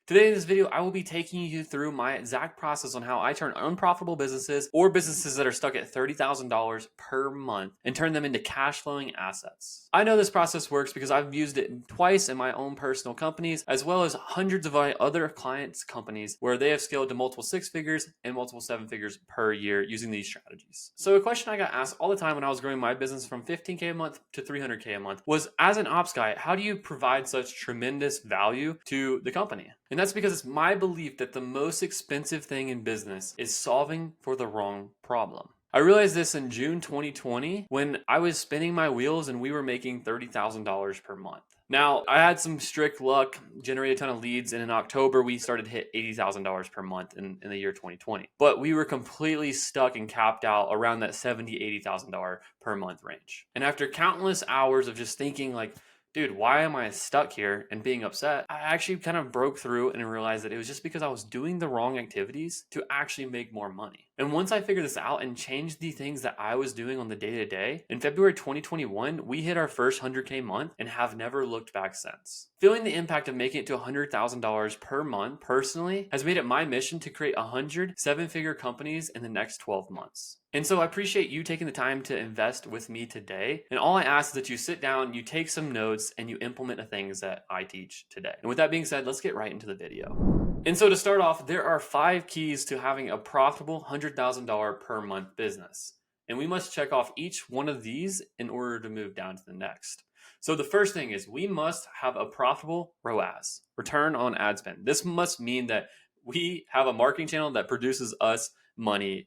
Today in this video, I will be taking you through my exact process on how I turn unprofitable businesses or businesses that are stuck at $30,000 per month and turn them into cash flowing assets. I know this process works because I've used it twice in my own personal companies, as well as hundreds of my other clients' companies where they have scaled to multiple six figures and multiple seven figures per year using these strategies. So a question I got asked all the time when I was growing my business from 15K a month to 300K a month was, as an ops guy, how do you provide such tremendous value to the company? And that's because it's my belief that the most expensive thing in business is solving for the wrong problem. I realized this in June 2020 when I was spinning my wheels and we were making $30,000 per month. Now, I had some strict luck, generated a ton of leads, and in October, we started to hit $80,000 per month in the year 2020. But we were completely stuck and capped out around that $70,000, $80,000 per month range. And after countless hours of just thinking like, dude, why am I stuck here and being upset? I actually kind of broke through and realized that it was just because I was doing the wrong activities to actually make more money. And once I figured this out and changed the things that I was doing on the day to day, in February 2021, we hit our first 100K month and have never looked back since. Feeling the impact of making it to $100,000 per month personally has made it my mission to create 100 seven-figure companies in the next 12 months. And so I appreciate you taking the time to invest with me today. And all I ask is that you sit down, you take some notes, and you implement the things that I teach today. And with that being said, let's get right into the video. And so to start off, there are 5 keys to having a profitable $100,000 per month business. And we must check off each one of these in order to move down to the next. So the first thing is we must have a profitable ROAS, return on ad spend. This must mean that we have a marketing channel that produces us money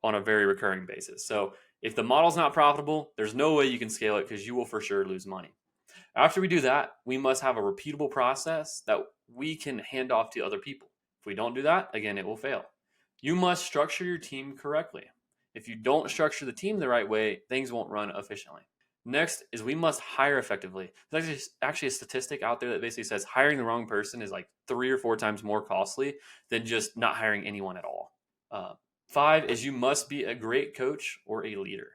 on a very recurring basis. So if the model's not profitable, there's no way you can scale it because you will for sure lose money. After we do that, we must have a repeatable process that we can hand off to other people. If we don't do that, again, it will fail. You must structure your team correctly. If you don't structure the team the right way, things won't run efficiently. Next is we must hire effectively. There's actually a statistic out there that basically says hiring the wrong person is like 3 or 4 times more costly than just not hiring anyone at all. 5 is you must be a great coach or a leader.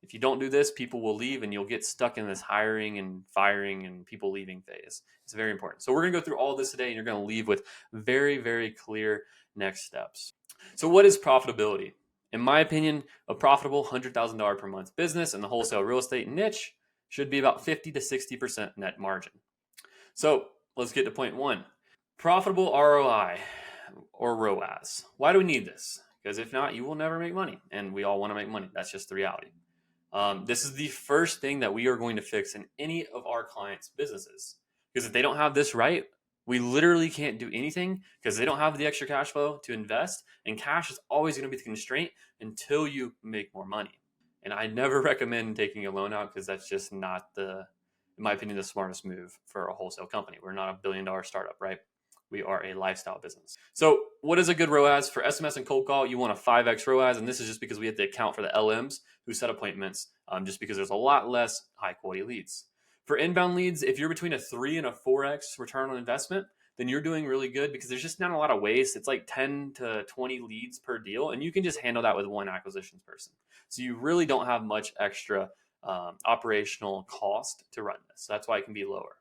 If you don't do this, people will leave and you'll get stuck in this hiring and firing and people leaving phase. It's very important. So we're going to go through all this today and you're going to leave with very, very clear next steps. So what is profitability? In my opinion, a profitable $100,000 per month business in the wholesale real estate niche should be about 50 to 60% net margin. So let's get to point 1. Profitable ROI or ROAS. Why do we need this? Because if not, you will never make money. And we all want to make money. That's just the reality. This is the first thing that we are going to fix in any of our clients' businesses. Because if they don't have this right, we literally can't do anything because they don't have the extra cash flow to invest. And cash is always going to be the constraint until you make more money. And I never recommend taking a loan out because that's just not in my opinion, the smartest move for a wholesale company. We're not a billion-dollar startup, right? We are a lifestyle business. So what is a good ROAS? For SMS and cold call, you want a 5x ROAS. And this is just because we have to account for the LMs who set appointments, just because there's a lot less high quality leads. For inbound leads, if you're between a 3 and a 4x return on investment, then you're doing really good because there's just not a lot of waste. It's like 10 to 20 leads per deal. And you can just handle that with one acquisitions person. So you really don't have much extra operational cost to run this. So that's why it can be lower.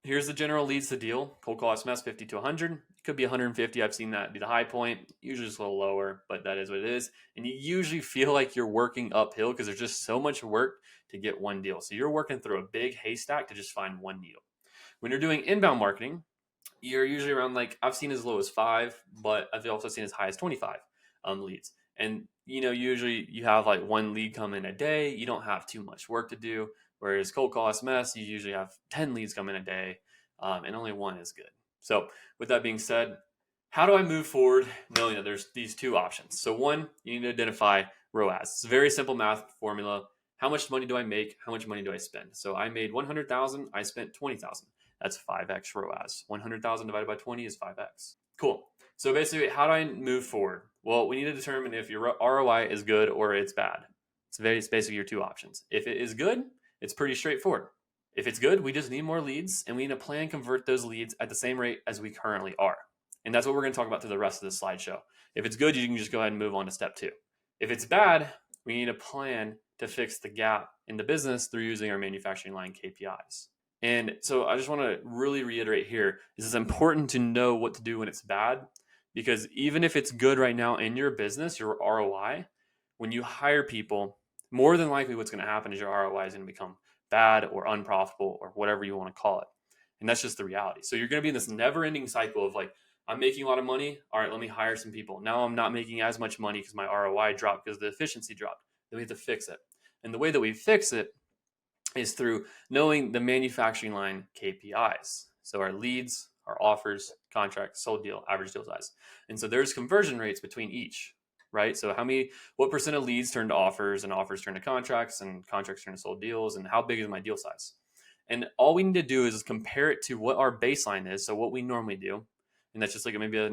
Here's the general leads to deal. Cold call SMS 50 to 100. It could be 150. I've seen that be the high point. Usually it's a little lower, but that is what it is. And you usually feel like you're working uphill because there's just so much work to get one deal. So you're working through a big haystack to just find one needle. When you're doing inbound marketing, you're usually around I've seen as low as 5, but I've also seen as high as 25 leads. And usually you have like one lead come in a day. You don't have too much work to do. Whereas cold call SMS, you usually have 10 leads come in a day, and only 1 is good. So with that being said, how do I move forward knowing that there's these 2 options? So 1, you need to identify ROAS. It's a very simple math formula. How much money do I make? How much money do I spend? So I made 100,000. I spent 20,000. That's 5x ROAS. 100,000 divided by 20 is 5x. Cool. So basically, how do I move forward? Well, we need to determine if your ROI is good or it's bad. It's basically your 2 options. If it is good, it's pretty straightforward. If it's good, we just need more leads and we need to plan and convert those leads at the same rate as we currently are. And that's what we're going to talk about through the rest of this slideshow. If it's good, you can just go ahead and move on to step 2. If it's bad, we need a plan to fix the gap in the business through using our manufacturing line KPIs. And so I just want to really reiterate here is it's important to know what to do when it's bad, because even if it's good right now in your business, your ROI, when you hire people, more than likely what's going to happen is your ROI is going to become bad or unprofitable or whatever you want to call it. And that's just the reality. So you're going to be in this never ending cycle of like, I'm making a lot of money. All right, let me hire some people. Now I'm not making as much money because my ROI dropped because the efficiency dropped. Then we have to fix it. And the way that we fix it is through knowing the manufacturing line KPIs. So our leads, our offers, contracts, sold deal, average deal size. And so there's conversion rates between each, right? So what percent of leads turn to offers and offers turn to contracts and contracts turn to sold deals, and how big is my deal size? And all we need to do is compare it to what our baseline is. So what we normally do, and that's just like maybe a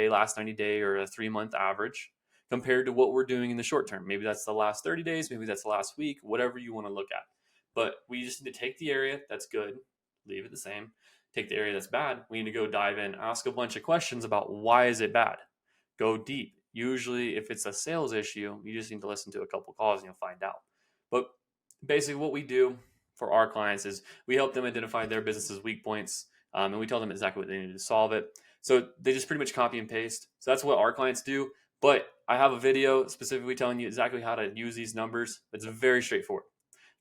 last 90 day or a 3 month average compared to what we're doing in the short term. Maybe that's the last 30 days, maybe that's the last week, whatever you want to look at. But we just need to take the area that's good, leave it the same. Take the area that's bad. We need to go dive in, ask a bunch of questions about why is it bad. Go deep. Usually, if it's a sales issue, you just need to listen to a couple calls and you'll find out. But basically, what we do for our clients is we help them identify their business's weak points, and we tell them exactly what they need to solve it. So they just pretty much copy and paste. So that's what our clients do. But I have a video specifically telling you exactly how to use these numbers. It's very straightforward.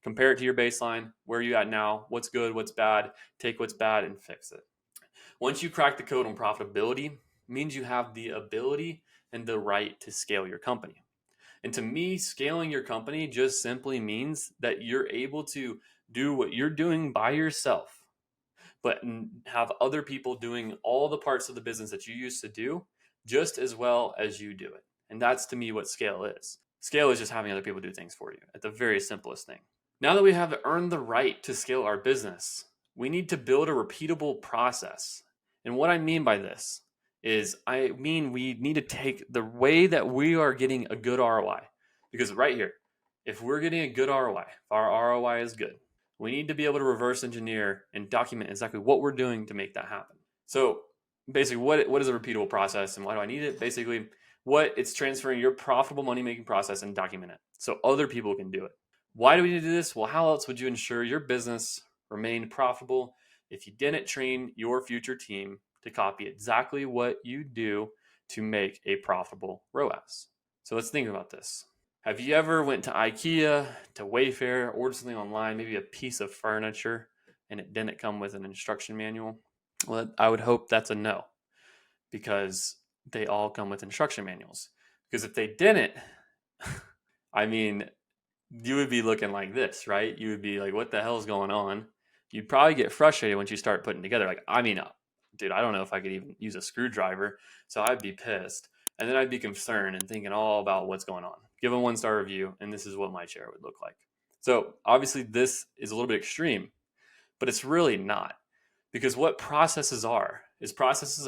Compare it to your baseline. Where are you at now? What's good? What's bad? Take what's bad and fix it. Once you crack the code on profitability, means you have the ability and the right to scale your company. And to me, scaling your company just simply means that you're able to do what you're doing by yourself, but have other people doing all the parts of the business that you used to do just as well as you do it. And that's to me what scale is. Scale is just having other people do things for you at the very simplest thing. Now that we have earned the right to scale our business, we need to build a repeatable process. And what I mean by this is we need to take the way that we are getting a good ROI. Because right here, if we're getting a good ROI, if our ROI is good, we need to be able to reverse engineer and document exactly what we're doing to make that happen. So basically, what is a repeatable process and why do I need it? Basically, it's transferring your profitable money making process and document it so other people can do it. Why do we need to do this? Well, how else would you ensure your business remained profitable if you didn't train your future team to copy exactly what you do to make a profitable ROAS? So let's think about this. Have you ever went to IKEA, to Wayfair, ordered something online, maybe a piece of furniture, and it didn't come with an instruction manual? Well, I would hope that's a no, because they all come with instruction manuals. Because if they didn't, I mean, you would be looking like this, right? You would be like, what the hell is going on? You'd probably get frustrated once you start putting together. Like, dude, I don't know if I could even use a screwdriver. So I'd be pissed. And then I'd be concerned and thinking all about what's going on. Give a 1-star review, and this is what my chair would look like. So obviously, this is a little bit extreme, but it's really not. Because what processes are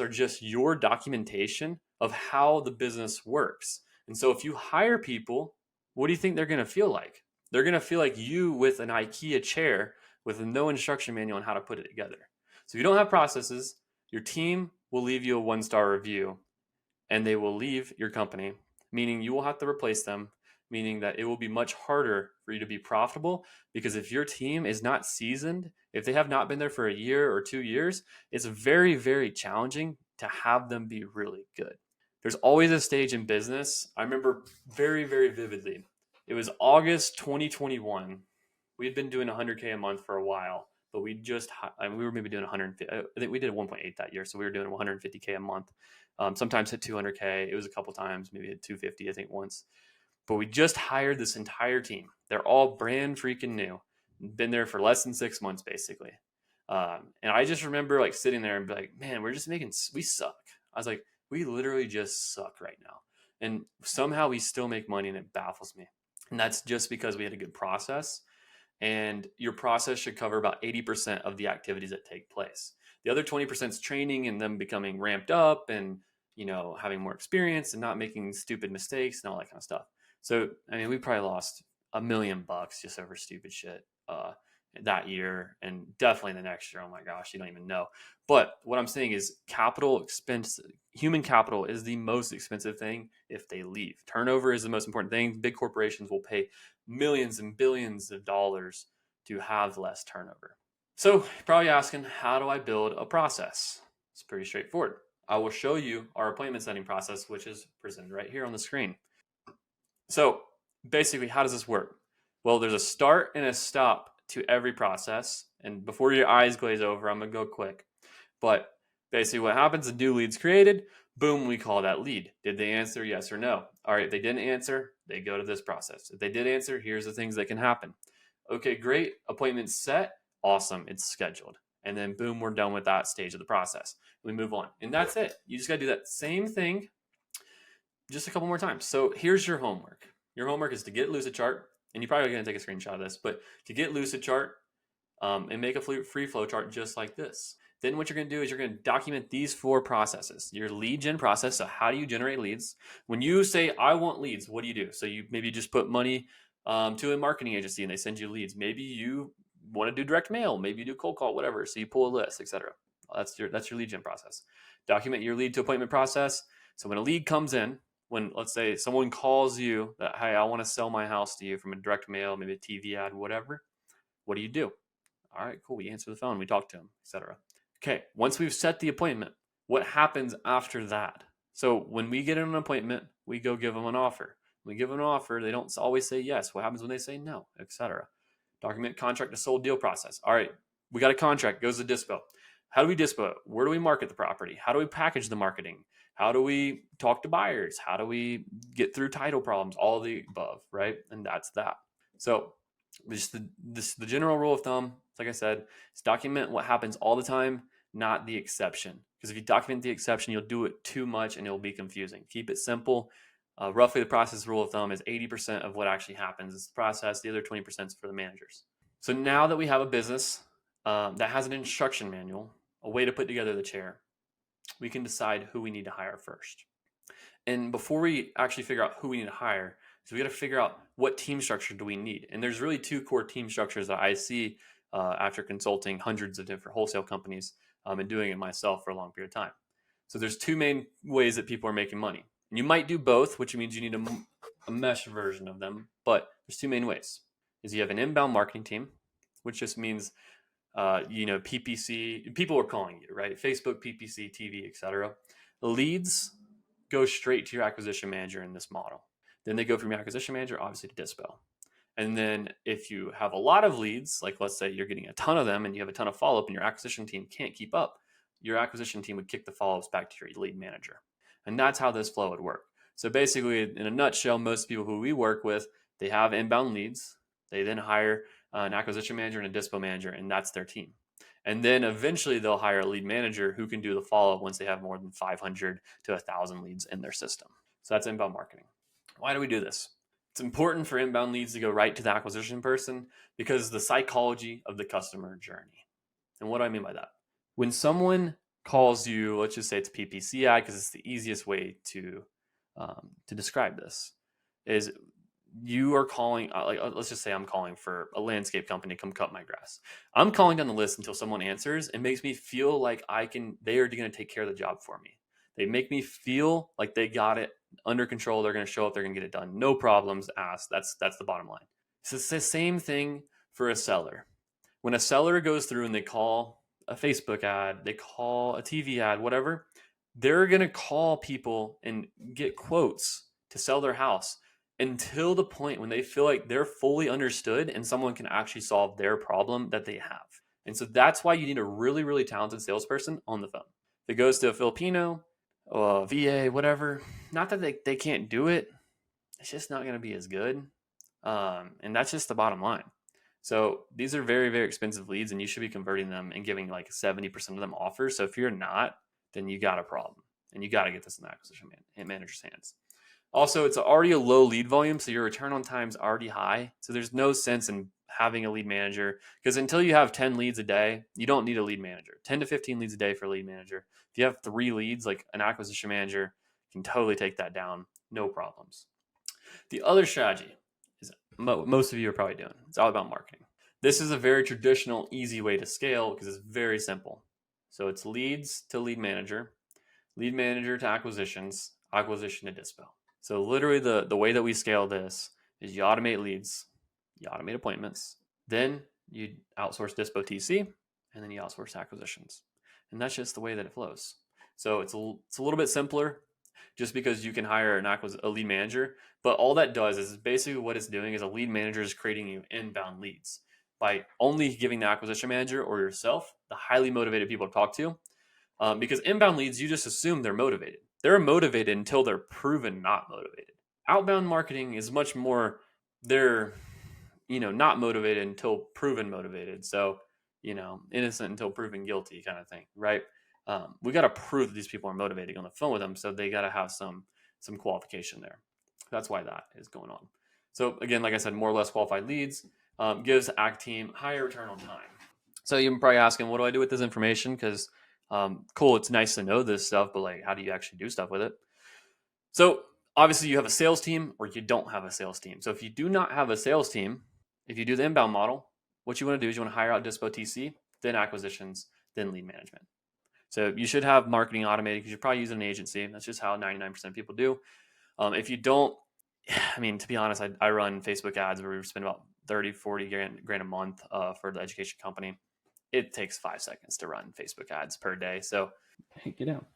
just your documentation of how the business works. And so if you hire people, what do you think they're going to feel like? They're going to feel like you with an IKEA chair with no instruction manual on how to put it together. So if you don't have processes, your team will leave you a 1-star review and they will leave your company, meaning you will have to replace them, meaning that it will be much harder for you to be profitable, because if your team is not seasoned, if they have not been there for a year or 2 years, it's very, very challenging to have them be really good. There's always a stage in business. I remember very, very vividly. It was August 2021. We had been doing 100K a month for a while, but we were maybe doing 150. I think we did 1.8 that year. So we were doing 150K a month. Sometimes hit 200K. It was a couple times, maybe hit 250, I think once. But we just hired this entire team. They're all brand freaking new. Been there for less than 6 months, basically. And I just remember like sitting there and be like, man, we suck. I was like, we literally just suck right now. And somehow we still make money, and it baffles me. And that's just because we had a good process. And your process should cover about 80% of the activities that take place. The other 20% is training and them becoming ramped up and, having more experience and not making stupid mistakes and all that kind of stuff. So, I mean, we probably lost $1 million just over stupid shit that year, and definitely the next year. Oh my gosh, you don't even know. But what I'm saying is human capital is the most expensive thing if they leave. Turnover is the most important thing. Big corporations will pay millions and billions of dollars to have less turnover. So you're probably asking, how do I build a process? It's pretty straightforward. I will show you our appointment setting process, which is presented right here on the screen. So basically, how does this work? Well, there's a start and a stop to every process. And before your eyes glaze over, I'm going to go quick. But basically, what happens, a new lead's created. Boom, we call that lead. Did they answer yes or no? All right, if they didn't answer, they go to this process. If they did answer, here's the things that can happen. Okay, great. Appointment set. Awesome. It's scheduled. And then boom, we're done with that stage of the process. We move on. And that's it. You just got to do that same thing just a couple more times. So here's your homework. Your homework is to get Lucidchart, and you're probably going to take a screenshot of this, but to get Lucidchart and make a free flow chart just like this. Then what you're going to do is you're going to document these 4 processes. Your lead gen process. So how do you generate leads? When you say, I want leads, what do? So you maybe just put money to a marketing agency and they send you leads. Maybe you want to do direct mail. Maybe you do cold call, whatever. So you pull a list, etc. That's your lead gen process. Document your lead to appointment process. So when a lead comes in, when let's say someone calls you that, hey, I want to sell my house to you from a direct mail, maybe a TV ad, whatever, what do? All right, cool. We answer the phone, we talk to them, etc. Okay, once we've set the appointment, what happens after that? So when we get an appointment, we go give them an offer. When we give them an offer, they don't always say yes. What happens when they say no, etc. Document contract to sold deal process. All right, we got a contract, goes to dispo. How do we dispo it? Where do we market the property? How do we package the marketing? How do we talk to buyers? How do we get through title problems? All of the above, right? And that's that. So just the general rule of thumb, like I said, is document what happens all the time, not the exception. Because if you document the exception, you'll do it too much and it'll be confusing. Keep it simple. Roughly, the process rule of thumb is 80% of what actually happens is the process. The other 20% is for the managers. So now that we have a business that has an instruction manual, a way to put together the chair, we can decide who we need to hire first. And before we actually figure out who we need to hire, so we got to figure out what team structure do we need. And there's really 2 core team structures that I see after consulting hundreds of different wholesale companies and doing it myself for a long period of time. So there's 2 main ways that people are making money. And you might do both, which means you need a mesh version of them. But there's 2 main ways. Is you have an inbound marketing team, which just means PPC, people are calling you, right? Facebook, PPC, TV, etc. Leads go straight to your acquisition manager in this model. Then they go from your acquisition manager, obviously, to dispo. And then if you have a lot of leads, like let's say you're getting a ton of them and you have a ton of follow-up and your acquisition team can't keep up, your acquisition team would kick the follow-ups back to your lead manager. And that's how this flow would work. So basically, in a nutshell, most people who we work with, they have inbound leads. They then hire an acquisition manager and a dispo manager, and that's their team. And then eventually they'll hire a lead manager who can do the follow-up once they have more than 500 to 1,000 leads in their system. So that's inbound marketing. Why do we do this? It's important for inbound leads to go right to the acquisition person because the psychology of the customer journey. And what do I mean by that? When someone calls you, let's just say it's a PPC ad because it's the easiest way to describe this, is you are calling, let's just say I'm calling for a landscape company to come cut my grass. I'm calling down the list until someone answers. It makes me feel like they are going to take care of the job for me. They make me feel like they got it under control. They're going to show up. They're going to get it done. No problems asked. That's the bottom line. So it's the same thing for a seller. When a seller goes through and they call a Facebook ad, they call a TV ad, whatever, they're going to call people and get quotes to sell their house until the point when they feel like they're fully understood and someone can actually solve their problem that they have. And so that's why you need a really, really talented salesperson on the phone. If it goes to a Filipino, or a VA, whatever, not that they can't do it, it's just not going to be as good. And that's just the bottom line. So these are very, very expensive leads and you should be converting them and giving like 70% of them offers. So if you're not, then you got a problem and you got to get this in the acquisition manager's hands. Also, it's already a low lead volume, so your return on time is already high. So there's no sense in having a lead manager because until you have 10 leads a day, you don't need a lead manager. 10 to 15 leads a day for a lead manager. If you have 3 leads, like an acquisition manager can totally take that down, no problems. The other strategy is most of you are probably doing. It's all about marketing. This is a very traditional, easy way to scale because it's very simple. So it's leads to lead manager to acquisitions, acquisition to dispo. So literally the way that we scale this is you automate leads, you automate appointments, then you outsource dispo TC, and then you outsource acquisitions. And that's just the way that it flows. So it's a little bit simpler just because you can hire a lead manager. But all that does is basically what it's doing is a lead manager is creating you inbound leads by only giving the acquisition manager or yourself the highly motivated people to talk to. Because inbound leads, you just assume they're motivated. They're motivated until they're proven not motivated. Outbound marketing is much more, they're, not motivated until proven motivated. So, innocent until proven guilty kind of thing, right? We got to prove that these people are motivated on the phone with them. So they got to have some qualification there. That's why that is going on. So again, like I said, more or less qualified leads gives ACT team higher return on time. So you're probably asking, what do I do with this information? Because cool, it's nice to know this stuff, but like, how do you actually do stuff with it? So obviously you have a sales team or you don't have a sales team. So if you do not have a sales team, if you do the inbound model, what you want to do is you want to hire out Dispo TC, then acquisitions, then lead management. So you should have marketing automated because you're probably using an agency. That's just how 99% of people do. If you don't, I mean, to be honest, I run Facebook ads where we spend about 30, 40 grand a month for the education company. It takes 5 seconds to run Facebook ads per day. So get out.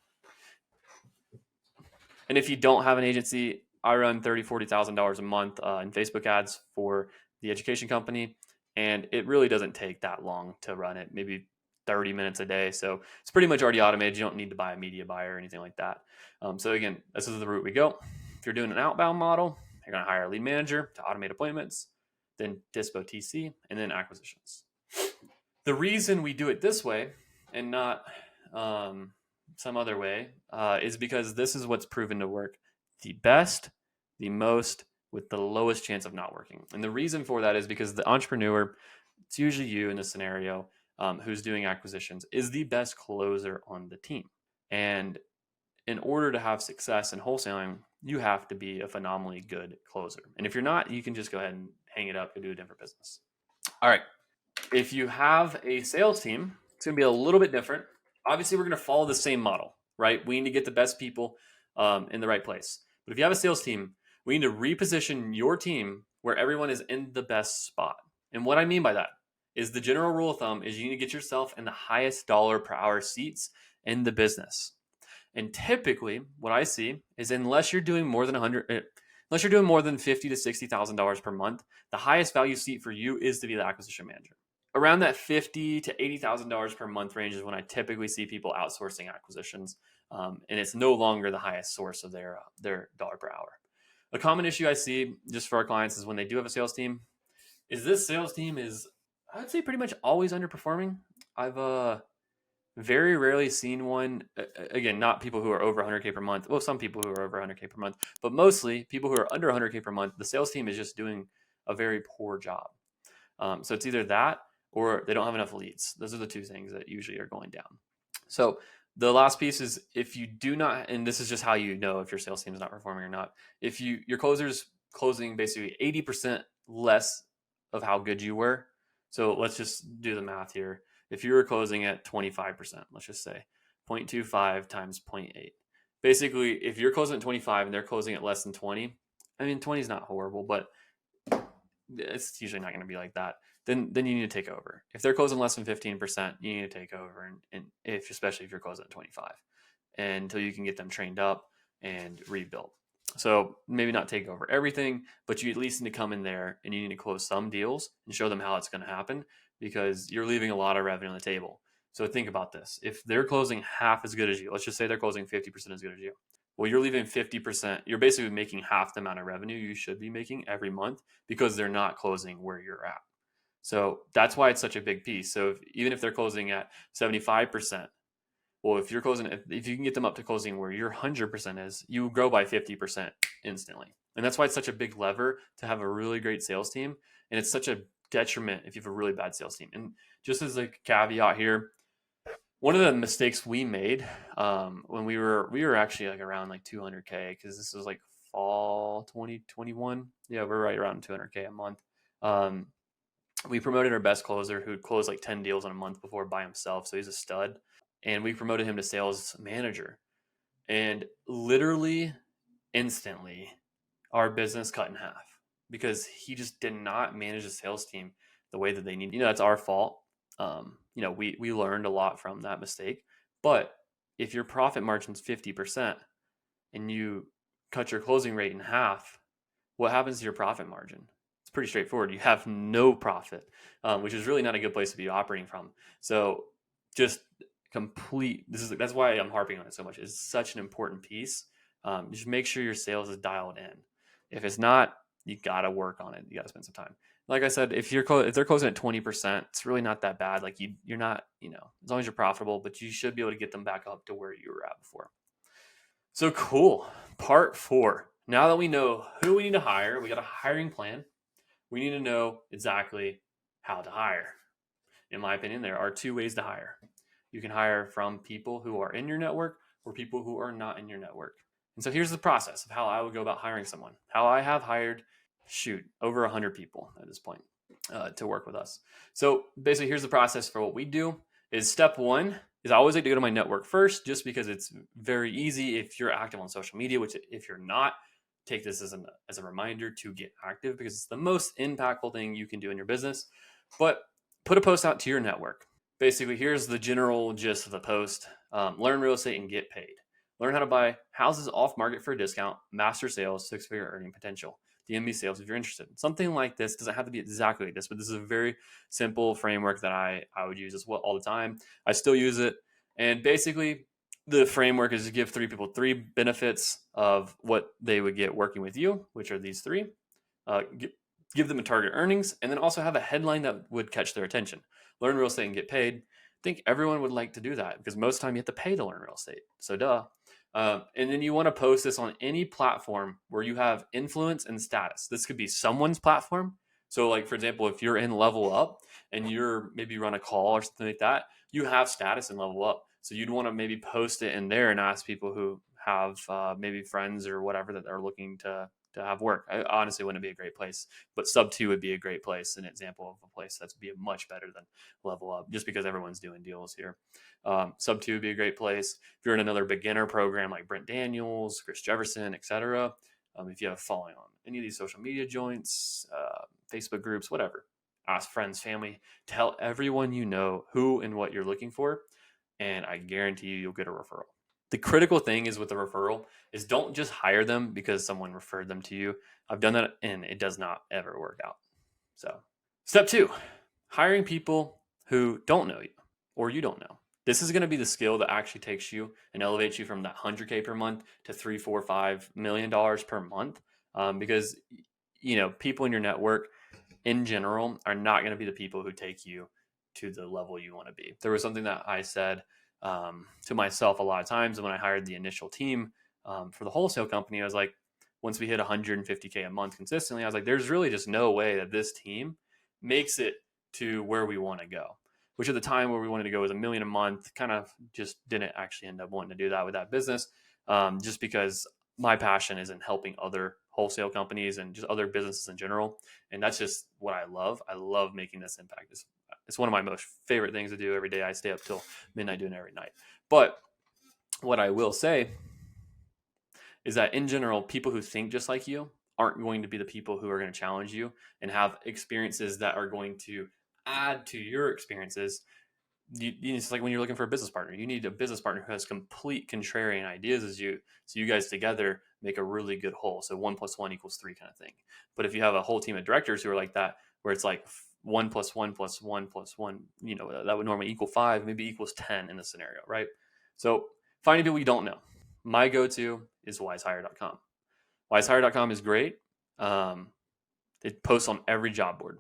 And if you don't have an agency, I run $30,000, $40,000 a month in Facebook ads for the education company. And it really doesn't take that long to run it, maybe 30 minutes a day. So it's pretty much already automated. You don't need to buy a media buyer or anything like that. So again, this is the route we go. If you're doing an outbound model, you're going to hire a lead manager to automate appointments, then Dispo TC, and then acquisitions. The reason we do it this way and not some other way is because this is what's proven to work the best, the most, with the lowest chance of not working. And the reason for that is because the entrepreneur, it's usually you in this scenario, who's doing acquisitions, is the best closer on the team. And in order to have success in wholesaling, you have to be a phenomenally good closer. And if you're not, you can just go ahead and hang it up and do a different business. All right. If you have a sales team, it's going to be a little bit different. Obviously, we're going to follow the same model, right? We need to get the best people in the right place. But if you have a sales team, we need to reposition your team where everyone is in the best spot. And what I mean by that is the general rule of thumb is you need to get yourself in the highest dollar per hour seats in the business. And typically, what I see is unless you're doing more than unless you're doing more than $50,000 to $60,000 per month, the highest value seat for you is to be the acquisition manager. Around that $50,000 to $80,000 per month range is when I typically see people outsourcing acquisitions, and it's no longer the highest source of their dollar per hour. A common issue I see just for our clients is when they do have a sales team, is this sales team is, I would say, pretty much always underperforming. I've very rarely seen one, again, not people who are over 100K per month. Well, some people who are over 100K per month, but mostly people who are under 100K per month, the sales team is just doing a very poor job. So it's either that or they don't have enough leads. Those are the two things that usually are going down. So the last piece is if you do not, and this is just how you know if your sales team is not performing or not, if your closer's closing basically 80% less of how good you were. So let's just do the math here. If you were closing at 25%, let's just say 0.25 times 0.8. Basically, if you're closing at 25 and they're closing at less than 20, I mean, 20 is not horrible, but it's usually not going to be like that. Then you need to take over. If they're closing less than 15%, you need to take over, and especially if you're closing at 25, and until you can get them trained up and rebuilt. So maybe not take over everything, but you at least need to come in there and you need to close some deals and show them how it's going to happen, because you're leaving a lot of revenue on the table. So think about this. If they're closing half as good as you, let's just say they're closing 50% as good as you. Well, you're leaving 50%. You're basically making half the amount of revenue you should be making every month because they're not closing where you're at. So that's why it's such a big piece. So even if they're closing at 75%, well, if you can get them up to closing where your 100% is, you grow by 50% instantly. And that's why it's such a big lever to have a really great sales team. And it's such a detriment if you have a really bad sales team. And just as a caveat here, one of the mistakes we made when we were actually like around like 200K, because this was like fall 2021. Yeah, we're right around 200K a month. We promoted our best closer who'd closed like 10 deals in a month before by himself. So he's a stud. And we promoted him to sales manager. And literally instantly, our business cut in half because he just did not manage the sales team the way that they need. That's our fault. We learned a lot from that mistake. But if your profit margin's 50% and you cut your closing rate in half, what happens to your profit margin? It's pretty straightforward. You have no profit, which is really not a good place to be operating from. So just that's why I'm harping on it so much. It's such an important piece. Just make sure your sales is dialed in. If it's not, you got to work on it. You got to spend some time. Like I said, if they're closing at 20%, it's really not that bad. Like you're not, as long as you're profitable, but you should be able to get them back up to where you were at before. So cool. Part 4. Now that we know who we need to hire, we got a hiring plan. We need to know exactly how to hire. In my opinion, there are 2 ways to hire. You can hire from people who are in your network or people who are not in your network. And so here's the process of how I would go about hiring someone. How I have hired, over 100 people at this point to work with us. So basically, here's the process for what we do. Is step 1 is I always like to go to my network first, just because it's very easy if you're active on social media, which if you're not, take this as a reminder to get active, because it's the most impactful thing you can do in your business. But put a post out to your network. Basically, here's the general gist of the post. Learn real estate and get paid. Learn how to buy houses off market for a discount, master sales, 6-figure earning potential. DMB sales if you're interested. Something like this doesn't have to be exactly like this, but this is a very simple framework that I would use as well all the time. I still use it. And basically, the framework is to give 3 people 3 benefits of what they would get working with you, which are these 3. Give them a target earnings, and then also have a headline that would catch their attention. Learn real estate and get paid. I think everyone would like to do that because most of the time you have to pay to learn real estate. So duh. And then you want to post this on any platform where you have influence and status. This could be someone's platform. So like, for example, if you're in Level Up and you're maybe run a call or something like that, you have status in Level Up. So you'd want to maybe post it in there and ask people who have maybe friends or whatever that are looking to have work. I honestly wouldn't be a great place, but Sub 2 would be a great place, an example of a place that's be much better than Level Up, just because everyone's doing deals here. Sub 2 would be a great place. If you're in another beginner program like Brent Daniels, Chris Jefferson, etc. If you have a following on any of these social media joints, Facebook groups, whatever, ask friends, family, tell everyone you know who and what you're looking for, and I guarantee you'll get a referral. The critical thing is with the referral is don't just hire them because someone referred them to you. I've done that and it does not ever work out. So step 2, hiring people who don't know you or you don't know. This is going to be the skill that actually takes you and elevates you from that 100K per month to $3, $4, $5 million per month. Because, people in your network in general are not going to be the people who take you to the level you want to be. There was something that I said to myself a lot of times when I hired the initial team for the wholesale company. I was like, once we hit 150K a month consistently, I was like, there's really just no way that this team makes it to where we want to go, which at the time where we wanted to go was $1 million a month. Kind of just didn't actually end up wanting to do that with that business, just because my passion is in helping other wholesale companies and just other businesses in general. And that's just what I love. I love making this impact. It's one of my most favorite things to do every day. I stay up till midnight doing it every night. But what I will say is that in general, people who think just like you aren't going to be the people who are going to challenge you and have experiences that are going to add to your experiences. It's like when you're looking for a business partner, you need a business partner who has complete contrarian ideas as you. So you guys together make a really good whole. So 1 + 1 = 3 kind of thing. But if you have a whole team of directors who are like that, where it's like 1 + 1 + 1 + 1, that would normally equal 5, maybe equals 10 in this scenario, right? So finding people you don't know. My go-to is wisehire.com. Wisehire.com is great. It posts on every job board.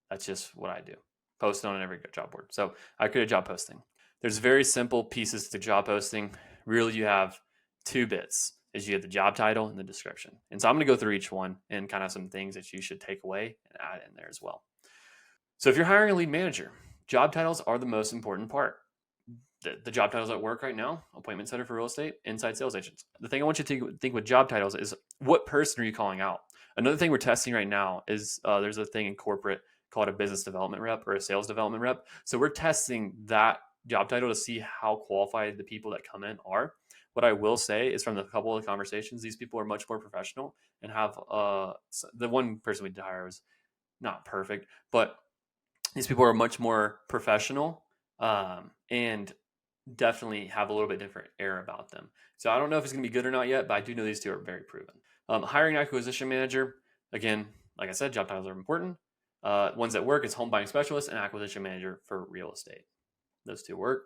That's just what I do. Post on every job board. So I create a job posting. There's very simple pieces to job posting. Really, you have 2 bits. Is you have the job title and the description. And so I'm going to go through each one and kind of some things that you should take away and add in there as well. So if you're hiring a lead manager, job titles are the most important part. The job titles at work right now: appointment setter for real estate, inside sales agents. The thing I want you to think with job titles is, what person are you calling out? Another thing we're testing right now is there's a thing in corporate called a business development rep or a sales development rep. So we're testing that job title to see how qualified the people that come in are. What I will say is, from the couple of conversations, these people are much more professional and have the one person we did hire was not perfect, but These people are much more professional, and definitely have a little bit different air about them. So I don't know if it's going to be good or not yet, but I do know these two are very proven. Hiring acquisition manager, again, like I said, job titles are important. Ones that work is home buying specialist and acquisition manager for real estate. Those two work.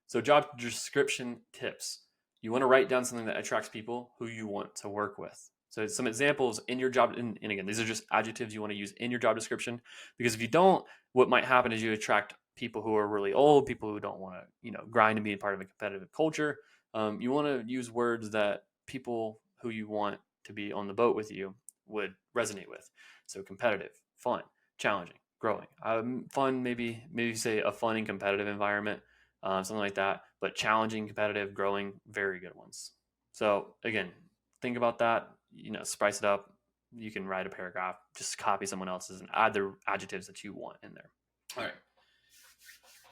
So job description tips. You want to write down something that attracts people who you want to work with. So some examples in your job, and again, these are just adjectives you want to use in your job description, because if you don't, what might happen is you attract people who are really old, people who don't want to, grind and be a part of a competitive culture. You want to use words that people who you want to be on the boat with you would resonate with. So competitive, fun, challenging, growing. Fun, maybe say a fun and competitive environment, something like that. But challenging, competitive, growing, very good ones. So again, think about that. Spice it up. You can write a paragraph, just copy someone else's and add the adjectives that you want in there. All right.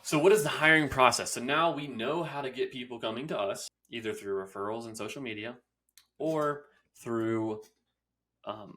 So what is the hiring process? So now we know how to get people coming to us, either through referrals and social media or through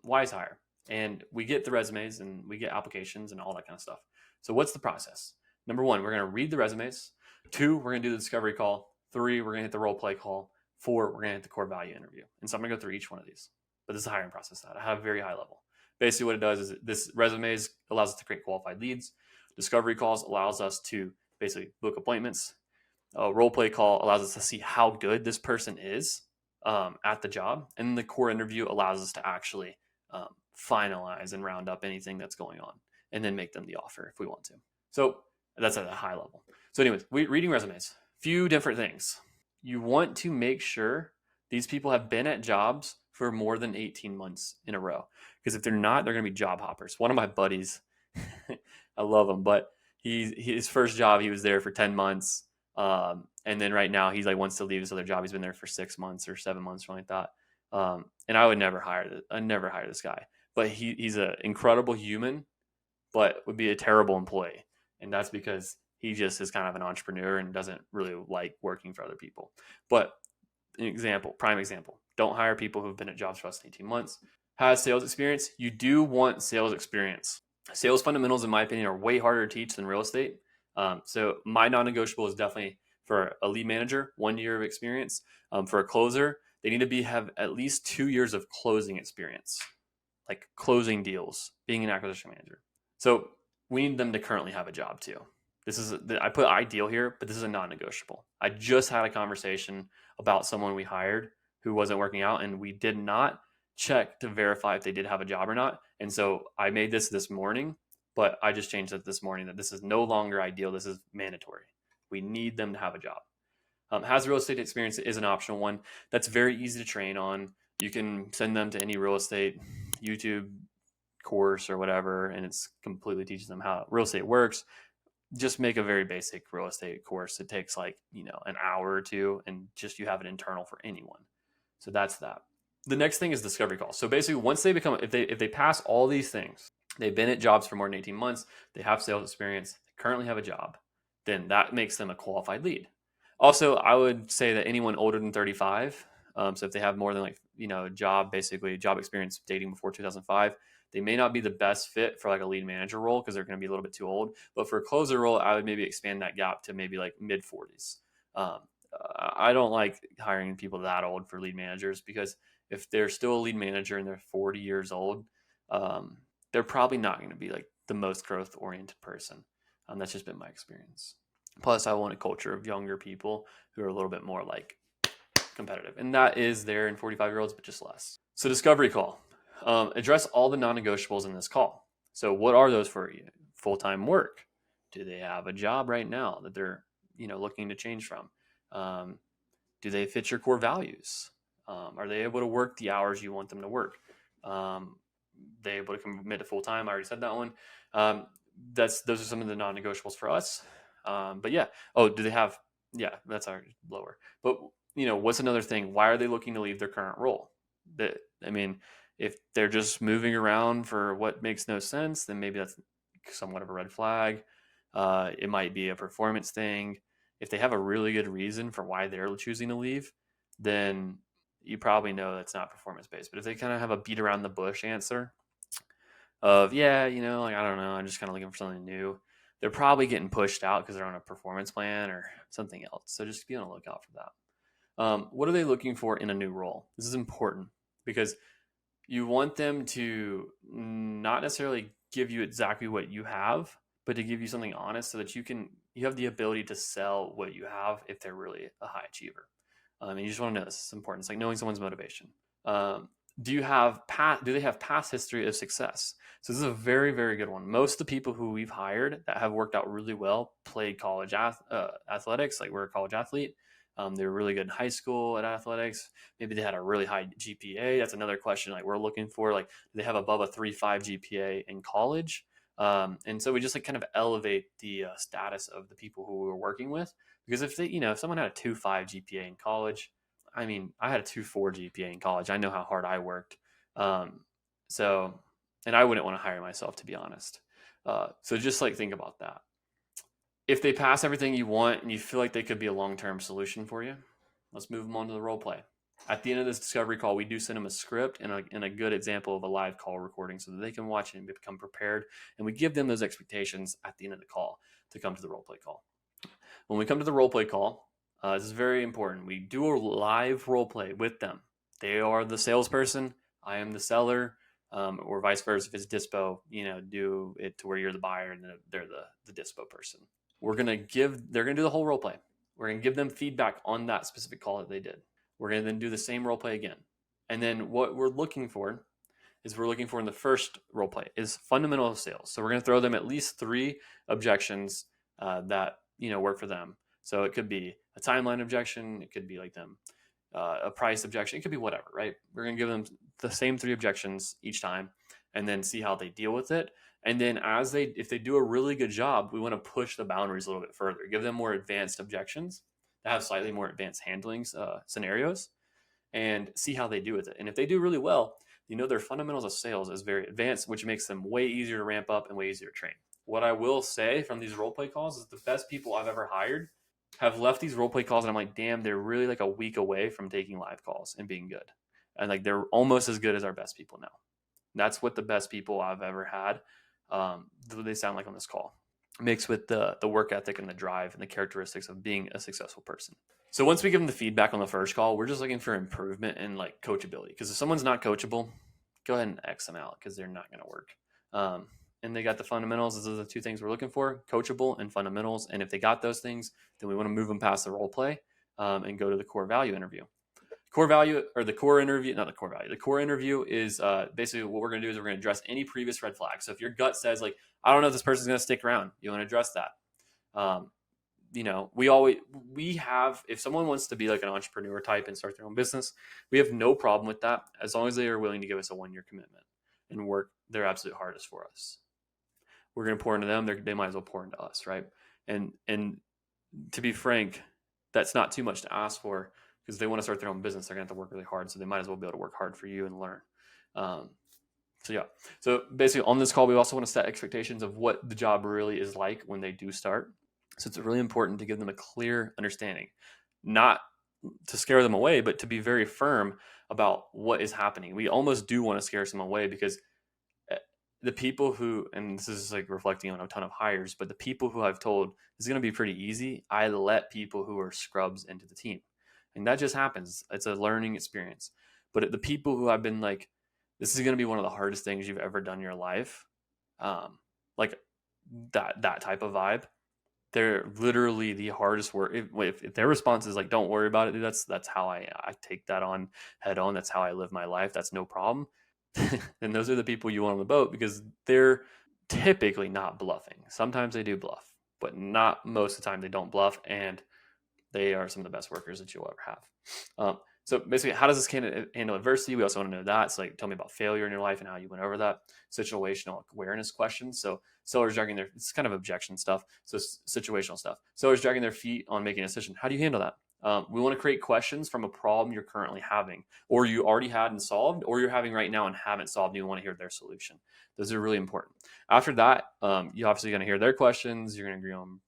Wise Hire. And we get the resumes and we get applications and all that kind of stuff. So what's the process? Number one, we're going to read the resumes. 2, we're going to do the discovery call. 3, we're going to hit the role play call. 4, we're going to hit the core value interview. And so I'm going to go through each one of these. But this is a hiring process at a very high level. Basically what it does is this resumes allows us to create qualified leads. Discovery calls allows us to basically book appointments. A role play call allows us to see how good this person is at the job. And the core interview allows us to actually finalize and round up anything that's going on and then make them the offer if we want to. So that's at a high level. So anyways, reading resumes, few different things. You want to make sure these people have been at jobs for more than 18 months in a row. Because if they're not, they're going to be job hoppers. One of my buddies, I love him, but his first job, he was there for 10 months. And then right now he's like wants to leave his other job. He's been there for 6 months or 7 months, something like that. And I would never hire this guy, but he's an incredible human, but would be a terrible employee. And that's because he just is kind of an entrepreneur and doesn't really like working for other people. But prime example, don't hire people who've been at jobs for less than 18 months. Has sales experience. You do want sales experience. Sales fundamentals, in my opinion, are way harder to teach than real estate. So my non-negotiable is definitely for a lead manager, 1 year of experience. For a closer, they need to have at least 2 years of closing experience, like closing deals, being an acquisition manager. So we need them to currently have a job too. I put ideal here, but this is a non-negotiable. I just had a conversation about someone we hired who wasn't working out, and we did not check to verify if they did have a job or not. And so I made this morning, but I just changed it this morning that this is no longer ideal. This is mandatory. We need them to have a job. Has real estate experience is an optional one. That's very easy to train on. You can send them to any real estate YouTube course or whatever, and it's completely teaches them how real estate works. Just make a very basic real estate course. It takes like, an hour or two, and just you have it internal for anyone. So that's that. The next thing is discovery calls. So basically once they become, if they pass all these things, they've been at jobs for more than 18 months, they have sales experience, they currently have a job, then that makes them a qualified lead. Also, I would say that anyone older than 35, so if they have more than job experience dating before 2005, they may not be the best fit for like a lead manager role because they're going to be a little bit too old. But for a closer role, I would maybe expand that gap to maybe like mid 40s. I don't like hiring people that old for lead managers because if they're still a lead manager and they're 40 years old, they're probably not going to be like the most growth oriented person. That's just been my experience. Plus, I want a culture of younger people who are a little bit more like competitive. And that is there in 45-year-olds, but just less. So discovery call. Address all the non-negotiables in this call. So what are those for you? Full-time work. Do they have a job right now that they're looking to change from? Do they fit your core values? Are they able to work the hours you want them to work? They able to commit to full-time? I already said that one. Those are some of the non-negotiables for us. But yeah. Oh, do they have? Yeah, that's already lower. But what's another thing? Why are they looking to leave their current role? If they're just moving around for what makes no sense, then maybe that's somewhat of a red flag. It might be a performance thing. If they have a really good reason for why they're choosing to leave, then you probably know that's not performance based. But if they kind of have a beat around the bush answer of, I don't know, I'm just kind of looking for something new, they're probably getting pushed out because they're on a performance plan or something else. So just be on the lookout for that. What are they looking for in a new role? This is important because you want them to not necessarily give you exactly what you have, but to give you something honest so that you have the ability to sell what you have if they're really a high achiever. And you just want to know this is important. It's like knowing someone's motivation. Um, do they have past history of success? So this is a very, very good one. Most of the people who we've hired that have worked out really well played college athletics, like we're a college athlete. They were really good in high school at athletics. Maybe they had a really high GPA. That's another question. Like we're looking for, like, do they have above a 3.5 GPA in college? And so we just like kind of elevate the status of the people who we're working with. Because if someone had a 2.5 GPA in college, I mean, I had a 2.4 GPA in college. I know how hard I worked. Um, so, and I wouldn't want to hire myself, to be honest. So just like think about that. If they pass everything you want and you feel like they could be a long-term solution for you, let's move them on to the role play. At the end of this discovery call, we do send them a script and a good example of a live call recording so that they can watch it and become prepared. And we give them those expectations at the end of the call to come to the role play call. When we come to the role play call, this is very important. We do a live role play with them. They are the salesperson. I am the seller, or vice versa. If it's dispo, do it to where you're the buyer and they're the dispo person. They're going to do the whole role play. We're going to give them feedback on that specific call that they did. We're going to then do the same role play again. And then what we're looking for in the first role play is fundamental sales. So we're going to throw them at least 3 objections that work for them. So it could be a timeline objection. It could be like them a price objection. It could be whatever, right? We're going to give them the same 3 objections each time and then see how they deal with it. And then if they do a really good job, we want to push the boundaries a little bit further, give them more advanced objections that have slightly more advanced handling scenarios and see how they do with it. And if they do really well, their fundamentals of sales is very advanced, which makes them way easier to ramp up and way easier to train. What I will say from these role play calls is the best people I've ever hired have left these role play calls and I'm like, damn, they're really like a week away from taking live calls and being good. And like they're almost as good as our best people now. That's what the best people I've ever had, they sound like on this call, mixed with the work ethic and the drive and the characteristics of being a successful person. So once we give them the feedback on the first call, we're just looking for improvement and like coachability. Because if someone's not coachable, go ahead and X them out because they're not going to work. And they got the fundamentals. Those are the 2 things we're looking for: coachable and fundamentals. And if they got those things, then we want to move them past the role play and go to the core value interview. The core interview is basically what we're going to do is we're going to address any previous red flags. So if your gut says like, I don't know if this person's going to stick around, you want to address that. If someone wants to be like an entrepreneur type and start their own business, we have no problem with that as long as they are willing to give us a 1-year commitment and work their absolute hardest for us. We're going to pour into them. They might as well pour into us, right? And to be frank, that's not too much to ask for because they want to start their own business. They're going to have to work really hard. So they might as well be able to work hard for you and learn. So basically on this call, we also want to set expectations of what the job really is like when they do start. So it's really important to give them a clear understanding, not to scare them away, but to be very firm about what is happening. We almost do want to scare some away because the people who, and this is like reflecting on a ton of hires, but the people who I've told is going to be pretty easy, I let people who are scrubs into the team. And that just happens. It's a learning experience. But the people who I've been like, this is going to be one of the hardest things you've ever done in your life, like that type of vibe, they're literally the hardest work. If their response is like, don't worry about it, dude, that's how I take that on head on. That's how I live my life. That's no problem. And those are the people you want on the boat because they're typically not bluffing. Sometimes they do bluff, but not most of the time they don't bluff. And they are some of the best workers that you'll ever have. So basically, how does this candidate handle adversity? We also want to know that. So like, tell me about failure in your life and how you went over that. Situational awareness questions. So sellers dragging it's kind of objection stuff. So situational stuff. Sellers dragging their feet on making a decision. How do you handle that? We want to create questions from a problem you're currently having, or you already had and solved, or you're having right now and haven't solved. And you want to hear their solution. Those are really important. After that, you're obviously going to hear their questions. You're going to agree on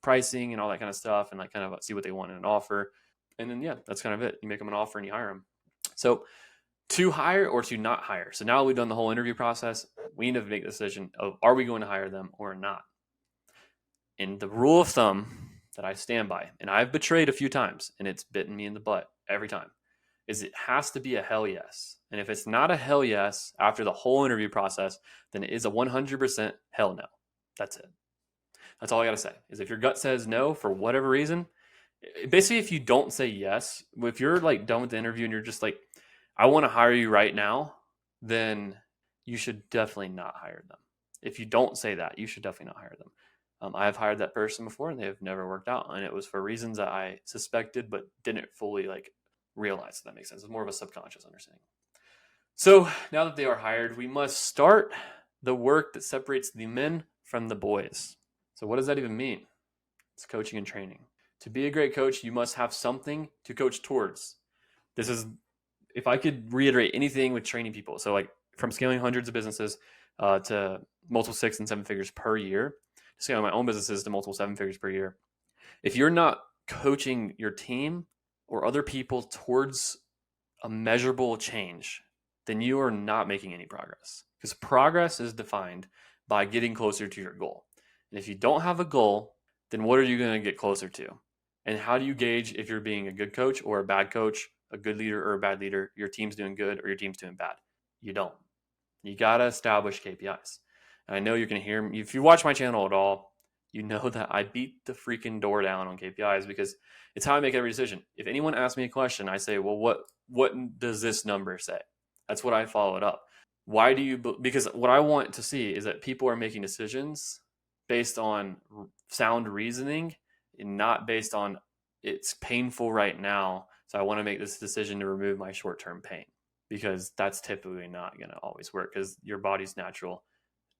pricing and all that kind of stuff, and like kind of see what they want in an offer. And then, that's kind of it. You make them an offer and you hire them. So to hire or to not hire. So now we've done the whole interview process. We need to make the decision of, are we going to hire them or not? And the rule of thumb that I stand by, and I've betrayed a few times, and it's bitten me in the butt every time, is it has to be a hell yes. And if it's not a hell yes after the whole interview process, then it is a 100% hell no. That's it. That's all I got to say. Is if your gut says no for whatever reason, basically if you don't say yes, if you're like done with the interview and you're just like, I want to hire you right now, then you should definitely not hire them. If you don't say that, you should definitely not hire them. I have hired that person before and they have never worked out, and it was for reasons that I suspected but didn't fully like realize. If that makes sense. It's more of a subconscious understanding. So now that they are hired, we must start the work that separates the men from the boys. So what does that even mean? It's coaching and training. To be a great coach, you must have something to coach towards. This is, if I could reiterate anything with training people, so like from scaling hundreds of businesses to multiple 6 and 7 figures per year, scaling my own businesses to multiple 7 figures per year. If you're not coaching your team or other people towards a measurable change, then you are not making any progress, because progress is defined by getting closer to your goal. And if you don't have a goal, then what are you going to get closer to? And how do you gauge if you're being a good coach or a bad coach, a good leader or a bad leader, your team's doing good or your team's doing bad? You don't. You got to establish KPIs. And I know you're going to hear me. If you watch my channel at all, you know that I beat the freaking door down on KPIs because it's how I make every decision. If anyone asks me a question, I say, well, what does this number say? That's what I follow it up. Why do you? Because what I want to see is that people are making decisions based on sound reasoning and not based on it's painful right now, so I want to make this decision to remove my short-term pain, because that's typically not going to always work, because your body's natural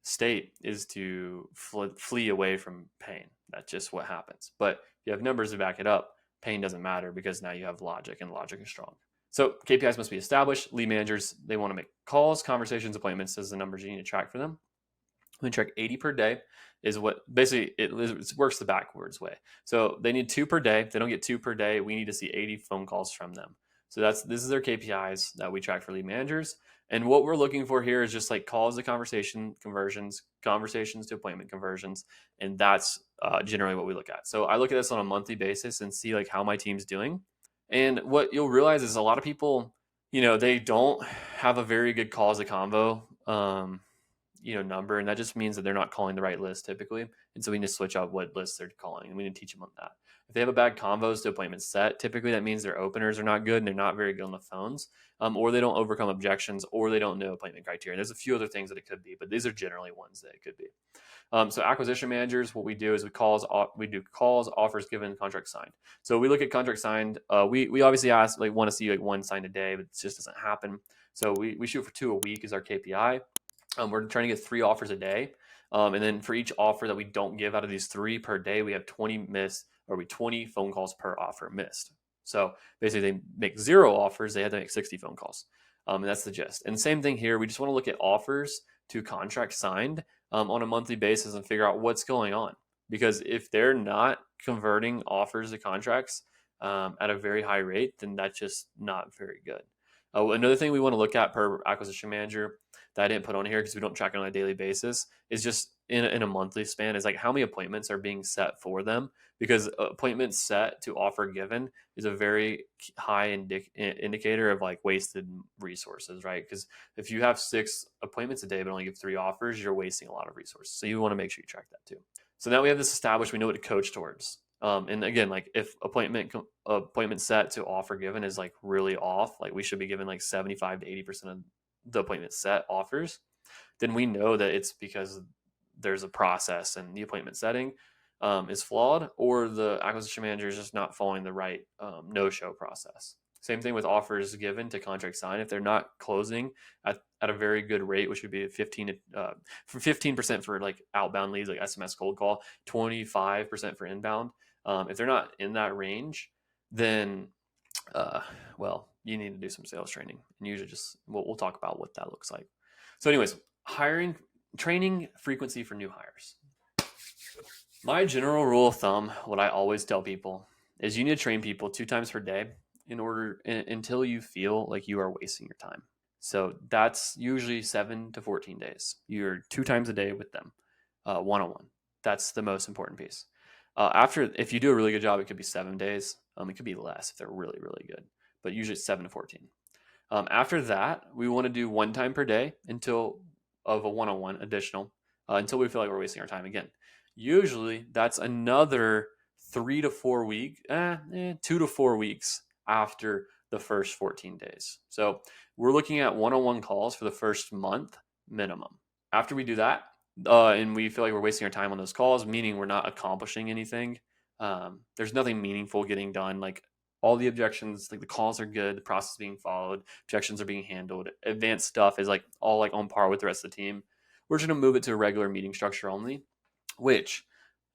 state is to flee away from pain. That's just what happens. But if you have numbers to back it up, pain doesn't matter, because now you have logic, and logic is strong. So KPIs must be established. Lead managers, they want to make calls, conversations, appointments as the numbers you need to track for them. We track 80 per day is what basically it works the backwards way. So they need 2 per day. If they don't get 2 per day, we need to see 80 phone calls from them. So this is their KPIs that we track for lead managers. And what we're looking for here is just like calls to conversation conversions, conversations to appointment conversions. And that's generally what we look at. So I look at this on a monthly basis and see like how my team's doing. And what you'll realize is a lot of people, they don't have a very good calls to convo, number. And that just means that they're not calling the right list typically. And so we need to switch out what lists they're calling, and we need to teach them on that. If they have a bad convos to appointment set, typically that means their openers are not good and they're not very good on the phones, or they don't overcome objections, or they don't know appointment criteria. And there's a few other things that it could be, but these are generally ones that it could be. So acquisition managers, what we do is we do calls, offers given, contract signed. So we look at contract signed. We obviously want to see like 1 signed a day, but it just doesn't happen. So we shoot for 2 a week is our KPI. We're trying to get 3 offers a day. And then for each offer that we don't give out of these 3 per day, we have 20 phone calls per offer missed. So basically they make 0 offers, they have to make 60 phone calls. And that's the gist. And same thing here. We just want to look at offers to contract signed on a monthly basis and figure out what's going on. Because if they're not converting offers to contracts at a very high rate, then that's just not very good. Another thing we want to look at per acquisition manager that I didn't put on here because we don't track it on a daily basis is just in a monthly span is like how many appointments are being set for them, because appointments set to offer given is a very high indicator of like wasted resources, right? Because if you have 6 appointments a day but only give 3 offers, you're wasting a lot of resources. So you want to make sure you track that too. So now we have this established, we know what to coach towards. And again, like if appointment set to offer given is like really off, like we should be given like 75 to 80% of the appointment set offers, then we know that it's because there's a process and the appointment setting is flawed, or the acquisition manager is just not following the right no-show process. Same thing with offers given to contract sign. If they're not closing at a very good rate, which would be 15% for like outbound leads, like SMS cold call, 25% for inbound. If they're not in that range, then you need to do some sales training, and usually just we'll talk about what that looks like. So anyways, training frequency for new hires. My general rule of thumb, what I always tell people is you need to train people 2 times per day until you feel like you are wasting your time. So that's usually 7 to 14 days. You're 2 times a day with them, one-on-one. That's the most important piece. If you do a really good job, it could be 7 days. It could be less if they're really, really good, but usually it's 7 to 14. After that, we want to do one time per day until of a one-on-one additional until we feel like we're wasting our time again. Usually, that's another 3 to 4 week, 2 to 4 weeks after the first 14 days. So we're looking at one-on-one calls for the first month minimum. After we do that, and we feel like we're wasting our time on those calls, meaning we're not accomplishing anything. There's nothing meaningful getting done. Like all the objections, like the calls are good, the process is being followed, objections are being handled, advanced stuff is like all like on par with the rest of the team. We're just gonna move it to a regular meeting structure only, which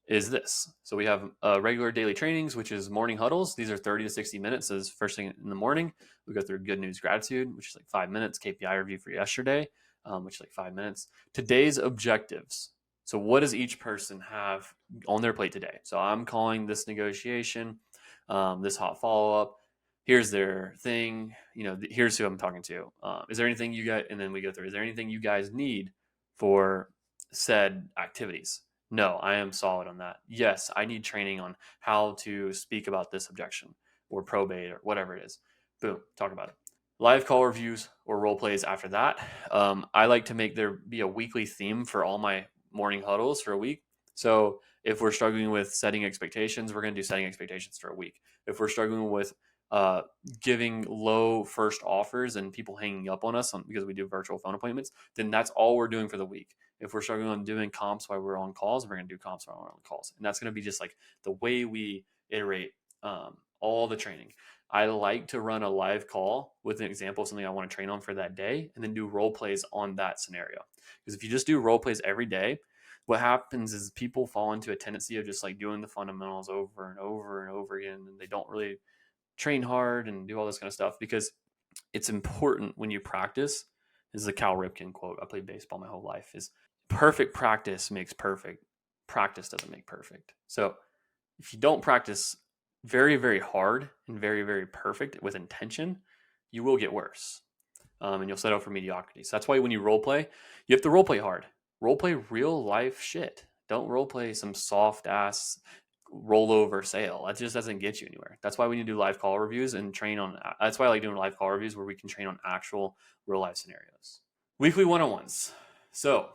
is this. So we have regular daily trainings, which is morning huddles. These are 30 to 60 minutes. So first thing in the morning, we go through good news gratitude, which is like 5 minutes, KPI review for yesterday, which is like 5 minutes. Today's objectives. So what does each person have on their plate today? So I'm calling this negotiation, this hot follow-up. Here's their thing. Here's who I'm talking to. Is there anything you guys, and then we go through, is there anything you guys need for said activities? No, I am solid on that. Yes, I need training on how to speak about this objection or probate or whatever it is. Boom, talk about it. Live call reviews or role plays after that. I like to make there be a weekly theme for all my morning huddles for a week. So if we're struggling with setting expectations, we're going to do setting expectations for a week. If we're struggling with giving low first offers and people hanging up on us because we do virtual phone appointments, then that's all we're doing for the week. If we're struggling on doing comps while we're on calls, we're going to do comps while we're on calls. And that's going to be just like the way we iterate all the training. I like to run a live call with an example of something I want to train on for that day and then do role plays on that scenario. Because if you just do role plays every day, what happens is people fall into a tendency of just like doing the fundamentals over and over and over again. And they don't really train hard and do all this kind of stuff because it's important when you practice. This is a Cal Ripken quote. I played baseball my whole life. Is perfect practice makes perfect. Practice doesn't make perfect. So if you don't practice very, very hard and very, very perfect with intention, you will get worse. And you'll set up for mediocrity. So that's why when you role play, you have to role play hard. Role play real life shit. Don't role play some soft ass rollover sale. That just doesn't get you anywhere. That's why we need to do live call reviews and train on. That's why I like doing live call reviews where we can train on actual real life scenarios. Weekly one-on-ones. So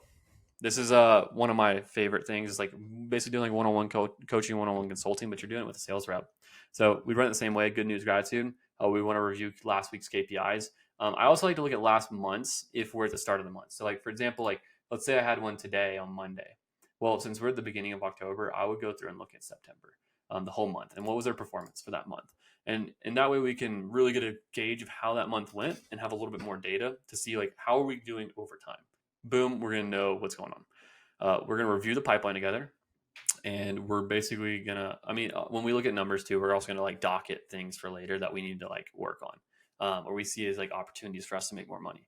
this is one of my favorite things. Is like basically doing like one-on-one coaching, one-on-one consulting, but you're doing it with a sales rep. So we run it the same way. Good news, gratitude. We want to review last week's KPIs. I also like to look at last month's if we're at the start of the month. So like for example, like let's say I had one today on Monday. Well, since we're at the beginning of October, I would go through and look at September, the whole month, and what was their performance for that month. And that way we can really get a gauge of how that month went and have a little bit more data to see like how are we doing over time. Boom, we're going to know what's going on. We're going to review the pipeline together. And we're basically going to, when we look at numbers too, we're also going to like docket things for later that we need to like work on, or we see as like opportunities for us to make more money.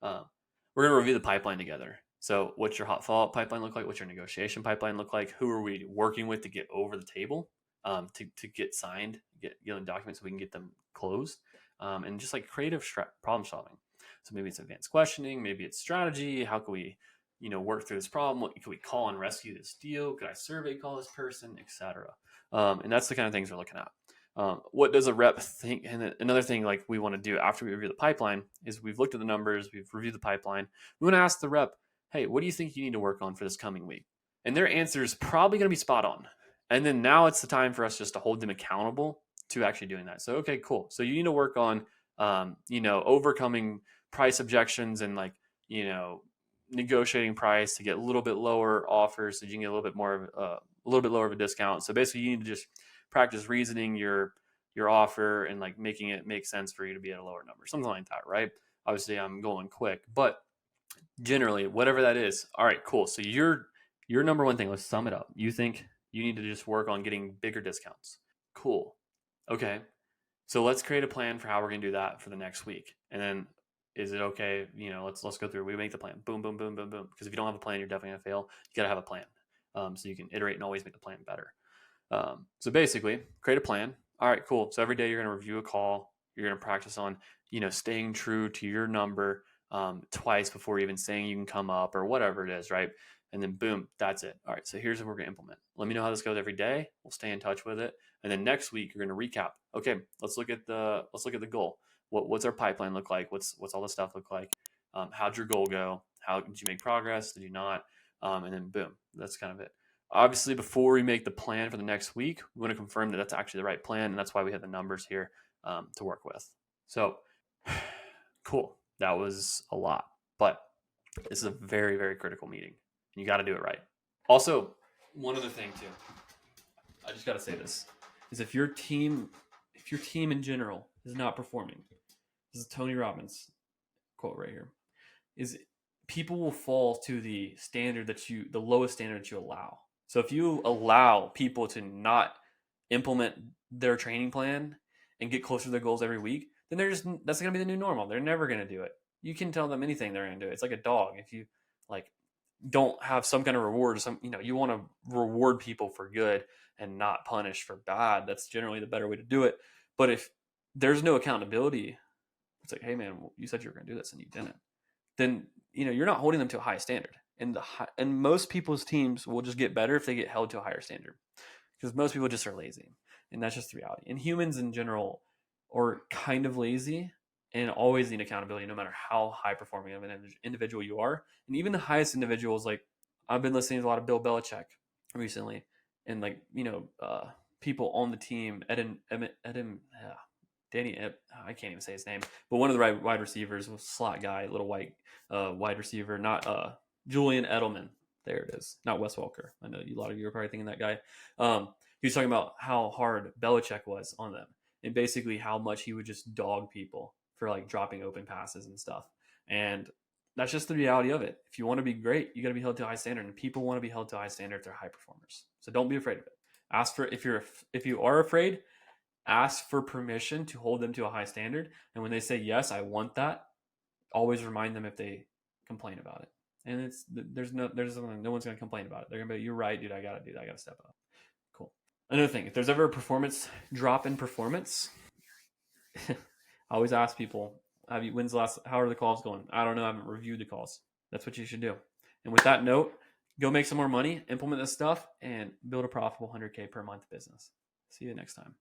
We're going to review the pipeline together. So what's your hot follow-up pipeline look like? What's your negotiation pipeline look like? Who are we working with to get over the table, to get signed, get the documents so we can get them closed, and just like creative problem solving. So maybe it's advanced questioning, maybe it's strategy. How can we, work through this problem? What can we call and rescue this deal? Could I survey call this person, etc.? And that's the kind of things we're looking at. What does a rep think? And another thing like we want to do after we review the pipeline is we've looked at the numbers, we've reviewed the pipeline. We want to ask the rep, hey, what do you think you need to work on for this coming week? And their answer is probably going to be spot on. And then now it's the time for us just to hold them accountable to actually doing that. So, okay, cool. So you need to work on, overcoming price objections and like, negotiating price to get a little bit lower offers so you can get a little bit lower of a discount. So basically you need to just practice reasoning your offer and like making it make sense for you to be at a lower number, something like that, right? Obviously I'm going quick, but generally, whatever that is. All right, cool. So your number one thing, let's sum it up. You think you need to just work on getting bigger discounts. Cool. Okay. So let's create a plan for how we're going to do that for the next week. And then is it okay? Let's go through. We make the plan. Boom, boom, boom, boom, boom. Because if you don't have a plan, you're definitely going to fail. You got to have a plan. So you can iterate and always make the plan better. So basically, create a plan. All right, cool. So every day you're going to review a call. You're going to practice on, staying true to your number twice before even saying you can come up or whatever it is, right? And then boom, that's it. All right, so here's what we're gonna implement. Let me know how this goes every day. We'll stay in touch with it. And then next week you're gonna recap. Okay, let's look at the goal. What's our pipeline look like? What's all the stuff look like? How'd your goal go? How did you make progress? Did you not? And then boom, that's kind of it. Obviously, before we make the plan for the next week, we want to confirm that that's actually the right plan, and that's why we have the numbers here to work with. So, cool. That was a lot, but this is a very, very critical meeting, and you got to do it right. Also, one other thing too, I just got to say this, is if your team in general is not performing, this is Tony Robbins quote right here, is people will fall to the lowest standard that you allow. So if you allow people to not implement their training plan and get closer to their goals every week, then that's going to be the new normal. They're never going to do it. You can tell them anything, they're going to do it. It's like a dog. If you like don't have some kind of reward, you want to reward people for good and not punish for bad. That's generally the better way to do it. But if there's no accountability, it's like, hey man, you said you were going to do this and you didn't. Then you're not holding them to a high standard. And most people's teams will just get better if they get held to a higher standard, because most people just are lazy, and that's just the reality. And humans in general are kind of lazy and always need accountability, no matter how high performing of an individual you are. And even the highest individuals, like I've been listening to a lot of Bill Belichick recently, and people on the team, Danny, I can't even say his name, but one of the wide receivers, slot guy, little white wide receiver, not Julian Edelman. There it is, not Wes Welker. I know a lot of you are probably thinking that guy. He was talking about how hard Belichick was on them, and basically how much he would just dog people for like dropping open passes and stuff. And that's just the reality of it. If you want to be great, you got to be held to a high standard, and people want to be held to a high standard if they're high performers. So don't be afraid of it. Ask for if you are afraid. Ask for permission to hold them to a high standard. And when they say, yes, I want that, always remind them if they complain about it. And no one's going to complain about it. They're going to be, you're right, dude, I got to step up. Cool. Another thing, if there's ever a performance drop in performance, I always ask people, how are the calls going? I don't know. I haven't reviewed the calls. That's what you should do. And with that note, go make some more money, implement this stuff, and build a profitable 100K per month business. See you next time.